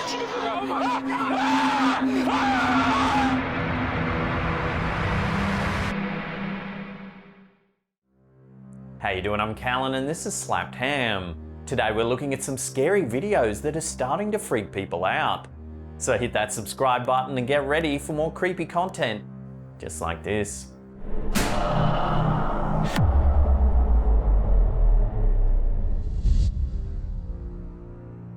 How you doing? I'm Callan and this is Slapped Ham. Today we're looking at some scary videos that are starting to freak people out. So hit that subscribe button and get ready for more creepy content, just like this.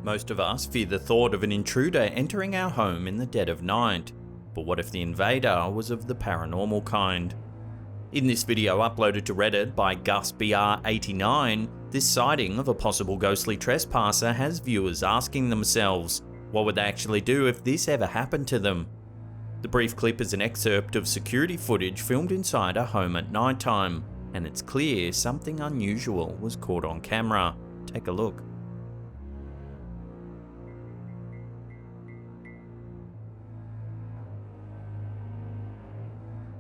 Most of us fear the thought of an intruder entering our home in the dead of night. But what if the invader was of the paranormal kind? In this video uploaded to Reddit by GusBR89, this sighting of a possible ghostly trespasser has viewers asking themselves, what would they actually do if this ever happened to them? The brief clip is an excerpt of security footage filmed inside a home at nighttime, and it's clear something unusual was caught on camera. Take a look.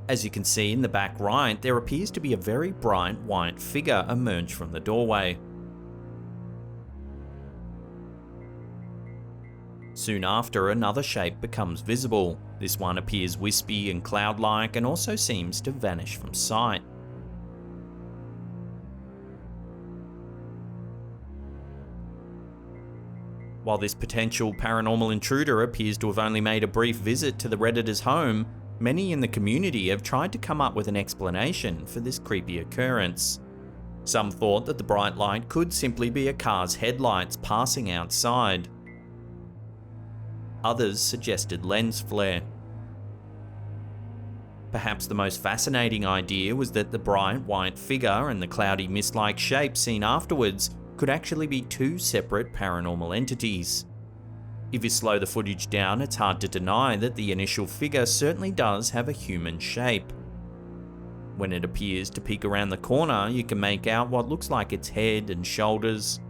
As you can see in the back right, there appears to be a very bright white figure emerge from the doorway. Soon after, another shape becomes visible. This one appears wispy and cloud-like and also seems to vanish from sight. While this potential paranormal intruder appears to have only made a brief visit to the Redditor's home, many in the community have tried to come up with an explanation for this creepy occurrence. Some thought that the bright light could simply be a car's headlights passing outside. Others suggested lens flare. Perhaps the most fascinating idea was that the bright white figure and the cloudy mist-like shape seen afterwards could actually be two separate paranormal entities. If you slow the footage down, it's hard to deny that the initial figure certainly does have a human shape. When it appears to peek around the corner, you can make out what looks like its head and shoulders.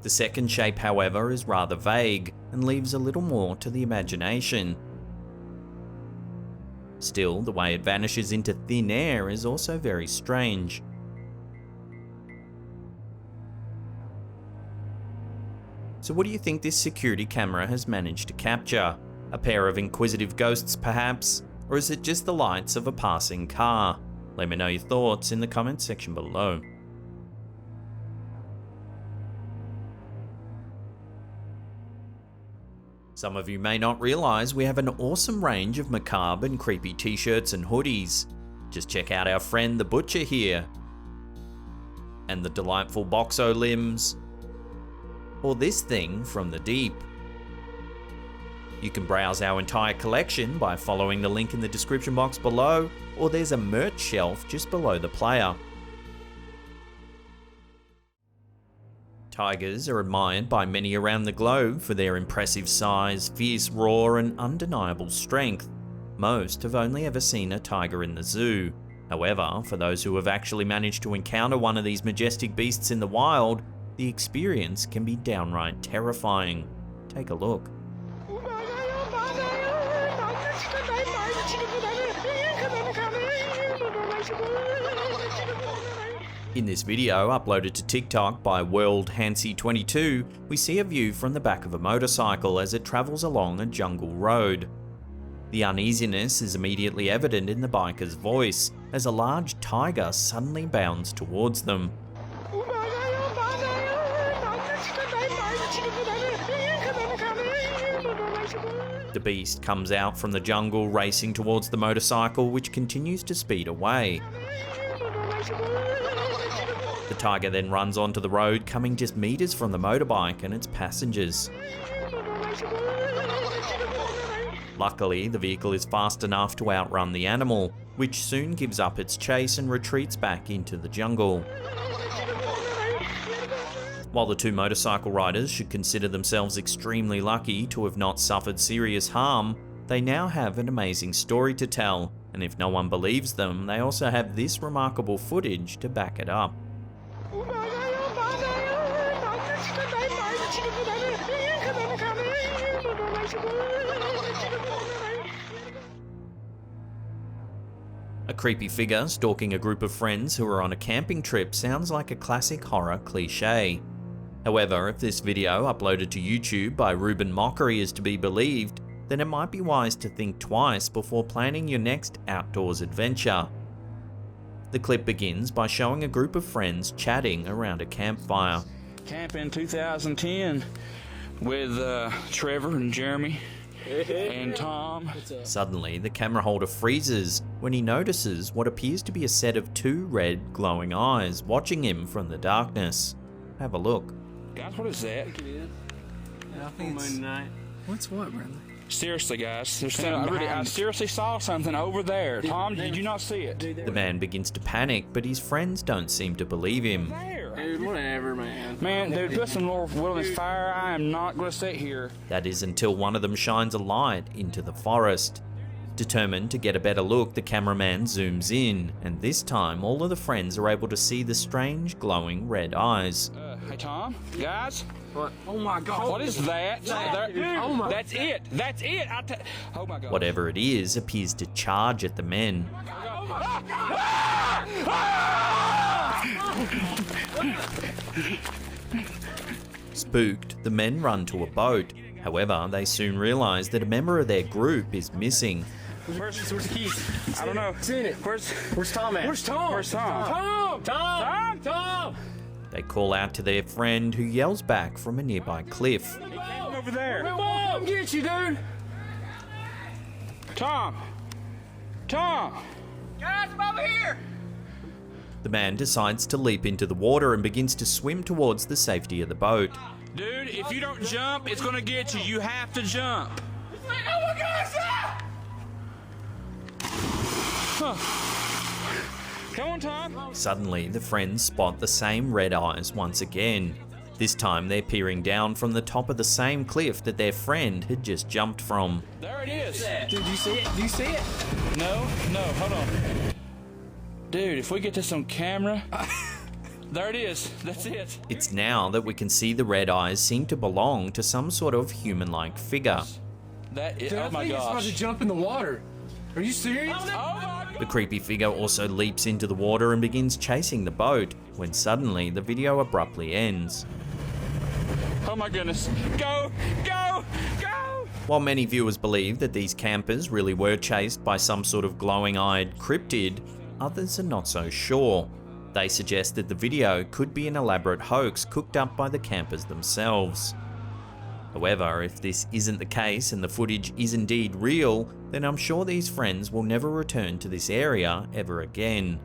The second shape, however, is rather vague and leaves a little more to the imagination. Still, the way it vanishes into thin air is also very strange. So what do you think this security camera has managed to capture? A pair of inquisitive ghosts perhaps? Or is it just the lights of a passing car? Let me know your thoughts in the comments section below. Some of you may not realise we have an awesome range of macabre and creepy t-shirts and hoodies. Just check out our friend the Butcher here. And the delightful Boxo limbs. Or this thing from the deep. You can browse our entire collection by following the link in the description box below, or there's a merch shelf just below the player. Tigers are admired by many around the globe for their impressive size, fierce roar, and undeniable strength. Most have only ever seen a tiger in the zoo. However, for those who have actually managed to encounter one of these majestic beasts in the wild, the experience can be downright terrifying. Take a look. In this video, uploaded to TikTok by WorldHancy22, we see a view from the back of a motorcycle as it travels along a jungle road. The uneasiness is immediately evident in the biker's voice, as a large tiger suddenly bounds towards them. The beast comes out from the jungle racing towards the motorcycle, which continues to speed away. The tiger then runs onto the road, coming just meters from the motorbike and its passengers. Luckily, the vehicle is fast enough to outrun the animal, which soon gives up its chase and retreats back into the jungle. While the two motorcycle riders should consider themselves extremely lucky to have not suffered serious harm, they now have an amazing story to tell, and if no one believes them, they also have this remarkable footage to back it up. A creepy figure stalking a group of friends who are on a camping trip sounds like a classic horror cliché. However, if this video uploaded to YouTube by Ruben Mockery is to be believed, then it might be wise to think twice before planning your next outdoors adventure. The clip begins by showing a group of friends chatting around a campfire. Camp in 2010 with Trevor and Jeremy and Tom. Suddenly, the camera holder freezes when he notices what appears to be a set of two red glowing eyes watching him from the darkness. Have a look. Guys, what is that? I think it's... What's what, Bradley? Seriously, guys, there's something I seriously saw something over there. Tom, did you not see it? The man begins to panic, but his friends don't seem to believe him. Dude, whatever, man. Man, dude, put some more wilderness fire. I am not going to sit here. That is until one of them shines a light into the forest. Determined to get a better look, the cameraman zooms in, and this time all of the friends are able to see the strange glowing red eyes. Hey, Tom? Guys? What? Oh my God. What is that? Oh my. That's it. That's it. Oh my God. Whatever it is appears to charge at the men. Spooked, the men run to a boat. However, they soon realize that a member of their group is missing. Where's the keys? I don't know. Seen it. Where's Tom at? Where's Tom? Where's Tom? Tom! They call out to their friend, who yells back from a nearby cliff. Over there. Come get you, dude! Tom! Guys, I'm over here! The man decides to leap into the water and begins to swim towards the safety of the boat. Dude, if you don't jump, it's gonna get you. You have to jump. Oh my gosh! Come on, Tom. Suddenly, the friends spot the same red eyes once again. This time, they're peering down from the top of the same cliff that their friend had just jumped from. There it is. Dude, do you see it? Do you see it? No, hold on. Dude, if we get this on camera... There it is. That's it. It's now that we can see the red eyes seem to belong to some sort of human-like figure. That is... Dude, oh my I think it's about gosh. to jump in the water. Are you serious? Oh my God. The creepy figure also leaps into the water and begins chasing the boat, when suddenly the video abruptly ends. Oh my goodness. Go! While many viewers believe that these campers really were chased by some sort of glowing-eyed cryptid, others are not so sure. They suggest that the video could be an elaborate hoax cooked up by the campers themselves. However, if this isn't the case and the footage is indeed real, then I'm sure these friends will never return to this area ever again.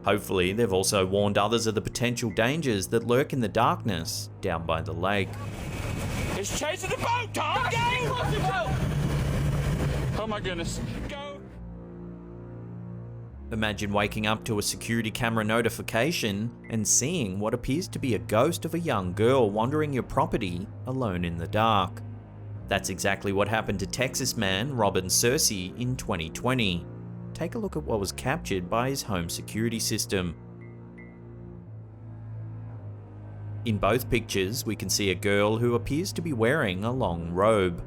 Hopefully, they've also warned others of the potential dangers that lurk in the darkness down by the lake. It's chasing the boat, Tom! Go! Oh my goodness. Go! Imagine waking up to a security camera notification and seeing what appears to be a ghost of a young girl wandering your property alone in the dark. That's exactly what happened to Texas man Robin Searcy in 2020. Take a look at what was captured by his home security system. In both pictures, we can see a girl who appears to be wearing a long robe.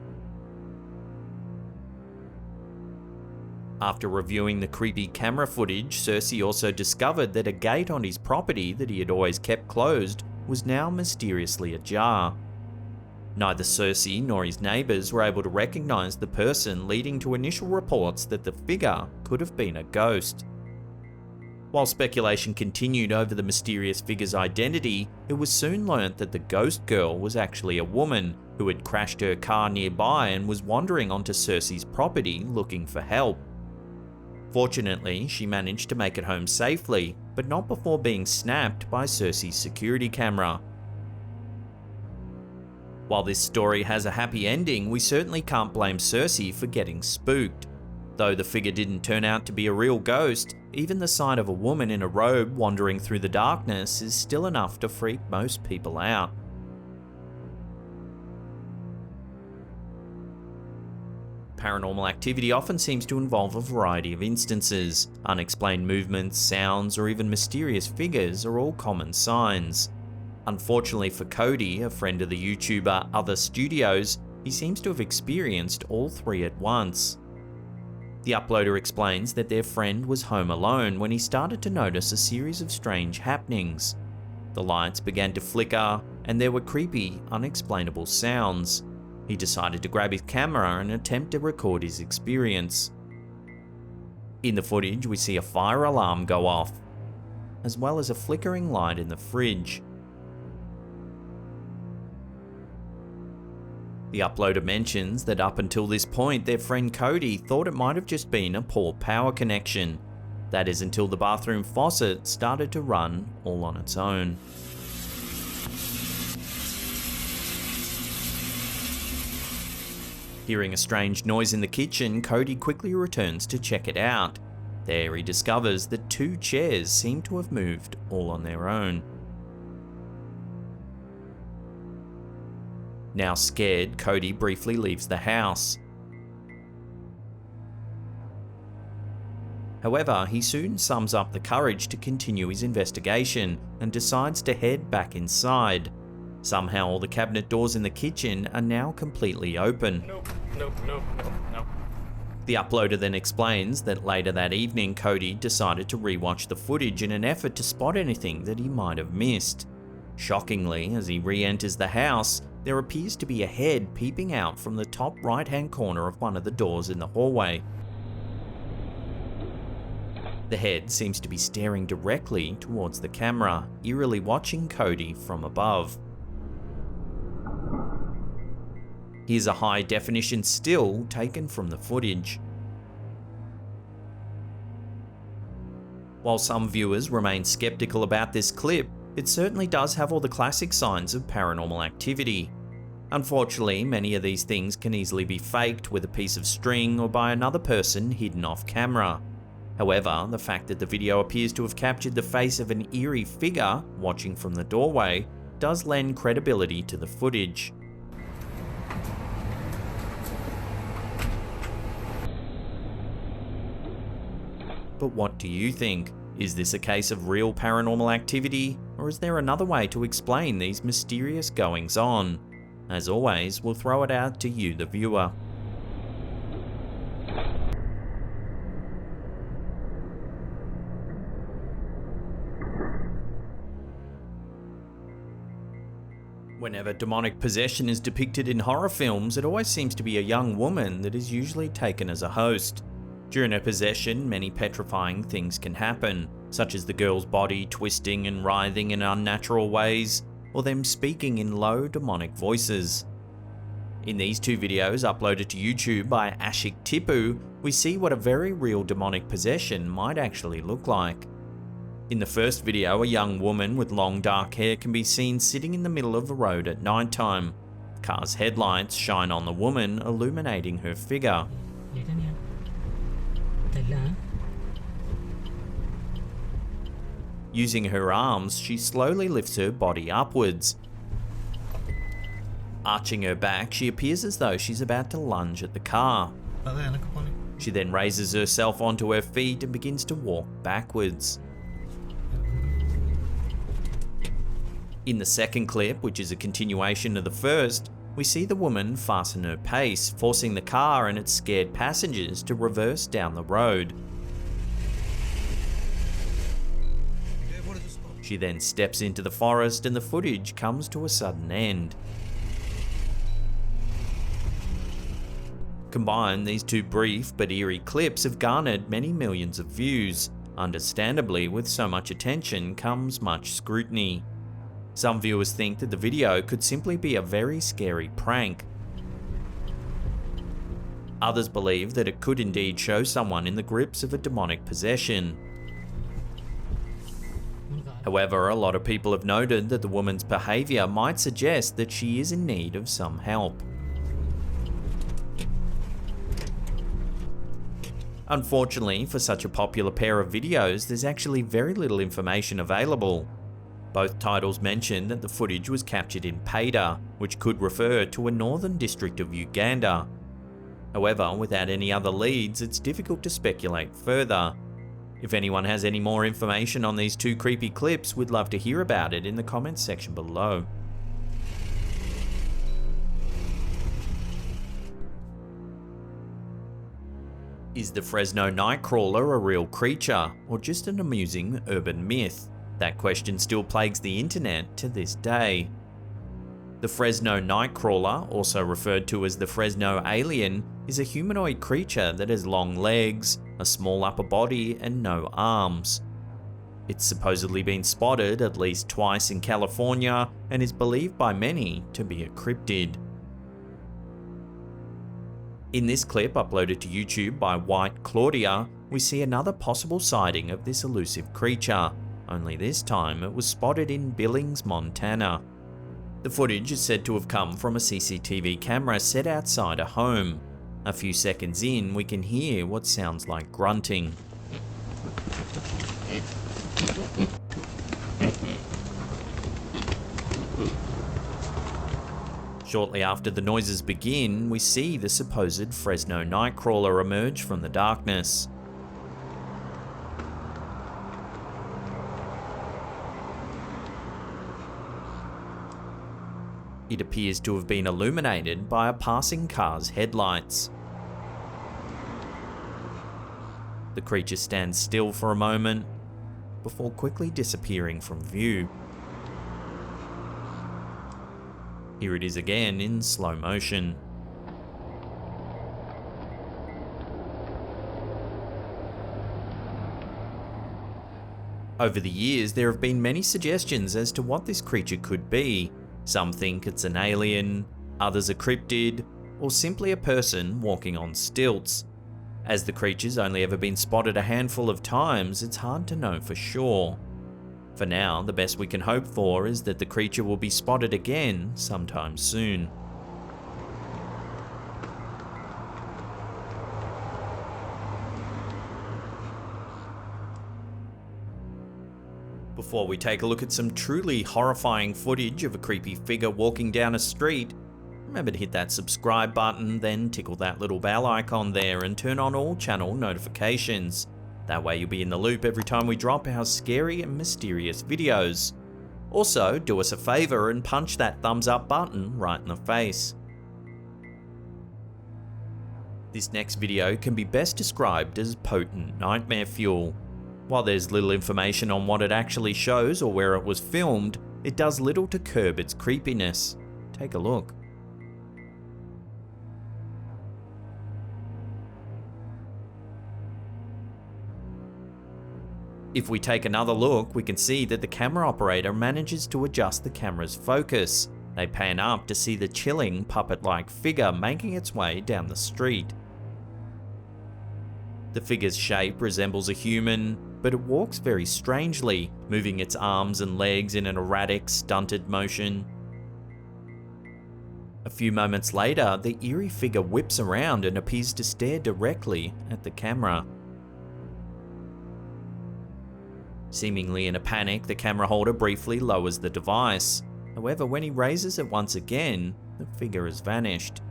After reviewing the creepy camera footage, Searcy also discovered that a gate on his property that he had always kept closed was now mysteriously ajar. Neither Searcy nor his neighbours were able to recognise the person, leading to initial reports that the figure could have been a ghost. While speculation continued over the mysterious figure's identity, it was soon learnt that the ghost girl was actually a woman who had crashed her car nearby and was wandering onto Searcy's property looking for help. Fortunately, she managed to make it home safely, but not before being snapped by Searcy's security camera. While this story has a happy ending, we certainly can't blame Searcy for getting spooked. Though the figure didn't turn out to be a real ghost, even the sight of a woman in a robe wandering through the darkness is still enough to freak most people out. Paranormal activity often seems to involve a variety of instances. Unexplained movements, sounds, or even mysterious figures are all common signs. Unfortunately for Cody, a friend of the YouTuber Other Studios, he seems to have experienced all three at once. The uploader explains that their friend was home alone when he started to notice a series of strange happenings. The lights began to flicker, and there were creepy, unexplainable sounds. He decided to grab his camera and attempt to record his experience. In the footage, we see a fire alarm go off, as well as a flickering light in the fridge. The uploader mentions that up until this point, their friend Cody thought it might have just been a poor power connection. That is until the bathroom faucet started to run all on its own. Hearing a strange noise in the kitchen, Cody quickly returns to check it out. There he discovers that 2 chairs seem to have moved all on their own. Now scared, Cody briefly leaves the house. However, he soon sums up the courage to continue his investigation and decides to head back inside. Somehow all the cabinet doors in the kitchen are now completely open. Nope. The uploader then explains that later that evening, Cody decided to rewatch the footage in an effort to spot anything that he might have missed. Shockingly, as he re-enters the house, there appears to be a head peeping out from the top right-hand corner of one of the doors in the hallway. The head seems to be staring directly towards the camera, eerily watching Cody from above. Here's a high-definition still taken from the footage. While some viewers remain skeptical about this clip, it certainly does have all the classic signs of paranormal activity. Unfortunately, many of these things can easily be faked with a piece of string or by another person hidden off camera. However, the fact that the video appears to have captured the face of an eerie figure watching from the doorway does lend credibility to the footage. But what do you think? Is this a case of real paranormal activity, or is there another way to explain these mysterious goings-on? As always, we'll throw it out to you, the viewer. Whenever demonic possession is depicted in horror films, it always seems to be a young woman that is usually taken as a host. During her possession, many petrifying things can happen, such as the girl's body twisting and writhing in unnatural ways, or them speaking in low demonic voices. In these 2 videos uploaded to YouTube by Ashik Tipu, we see what a very real demonic possession might actually look like. In the first video, a young woman with long dark hair can be seen sitting in the middle of the road at nighttime. Car's headlights shine on the woman, illuminating her figure. Using her arms, she slowly lifts her body upwards. Arching her back, she appears as though she's about to lunge at the car. She then raises herself onto her feet and begins to walk backwards. In the second clip, which is a continuation of the first, we see the woman fasten her pace, forcing the car and its scared passengers to reverse down the road. She then steps into the forest and the footage comes to a sudden end. Combined, these 2 brief but eerie clips have garnered many millions of views. Understandably, with so much attention comes much scrutiny. Some viewers think that the video could simply be a very scary prank. Others believe that it could indeed show someone in the grips of a demonic possession. However, a lot of people have noted that the woman's behaviour might suggest that she is in need of some help. Unfortunately, for such a popular pair of videos, there's actually very little information available. Both titles mention that the footage was captured in Paida, which could refer to a northern district of Uganda. However, without any other leads, it's difficult to speculate further. If anyone has any more information on these 2 creepy clips, we'd love to hear about it in the comments section below. Is the Fresno Nightcrawler a real creature, or just an amusing urban myth? That question still plagues the internet to this day. The Fresno Nightcrawler, also referred to as the Fresno Alien, is a humanoid creature that has long legs, a small upper body, and no arms. It's supposedly been spotted at least twice in California and is believed by many to be a cryptid. In this clip uploaded to YouTube by White Claudia, we see another possible sighting of this elusive creature, only this time it was spotted in Billings, Montana. The footage is said to have come from a CCTV camera set outside a home. A few seconds in, we can hear what sounds like grunting. Shortly after the noises begin, we see the supposed Fresno Nightcrawler emerge from the darkness. It appears to have been illuminated by a passing car's headlights. The creature stands still for a moment, before quickly disappearing from view. Here it is again in slow motion. Over the years, there have been many suggestions as to what this creature could be. Some think it's an alien, others a cryptid, or simply a person walking on stilts. As the creature's only ever been spotted a handful of times, it's hard to know for sure. For now, the best we can hope for is that the creature will be spotted again sometime soon. Before we take a look at some truly horrifying footage of a creepy figure walking down a street, remember to hit that subscribe button, then tickle that little bell icon there and turn on all channel notifications. That way you'll be in the loop every time we drop our scary and mysterious videos. Also, do us a favor and punch that thumbs up button right in the face. This next video can be best described as potent nightmare fuel. While there's little information on what it actually shows or where it was filmed, it does little to curb its creepiness. Take a look. If we take another look, we can see that the camera operator manages to adjust the camera's focus. They pan up to see the chilling, puppet-like figure making its way down the street. The figure's shape resembles a human, but it walks very strangely, moving its arms and legs in an erratic, stunted motion. A few moments later, the eerie figure whips around and appears to stare directly at the camera. Seemingly in a panic, the camera holder briefly lowers the device. However, when he raises it once again, the figure has vanished.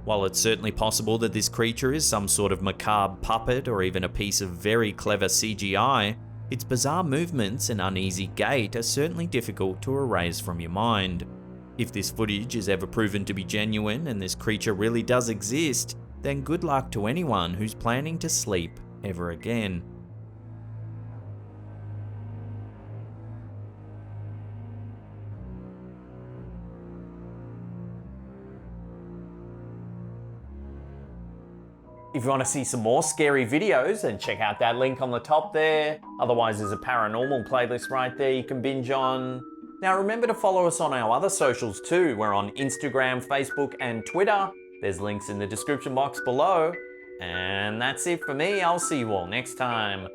While it's certainly possible that this creature is some sort of macabre puppet or even a piece of very clever CGI, its bizarre movements and uneasy gait are certainly difficult to erase from your mind. If this footage is ever proven to be genuine and this creature really does exist, then good luck to anyone who's planning to sleep ever again. If you want to see some more scary videos, then check out that link on the top there. Otherwise, there's a paranormal playlist right there you can binge on. Now remember to follow us on our other socials too. We're on Instagram, Facebook, and Twitter. There's links in the description box below. And that's it for me. I'll see you all next time.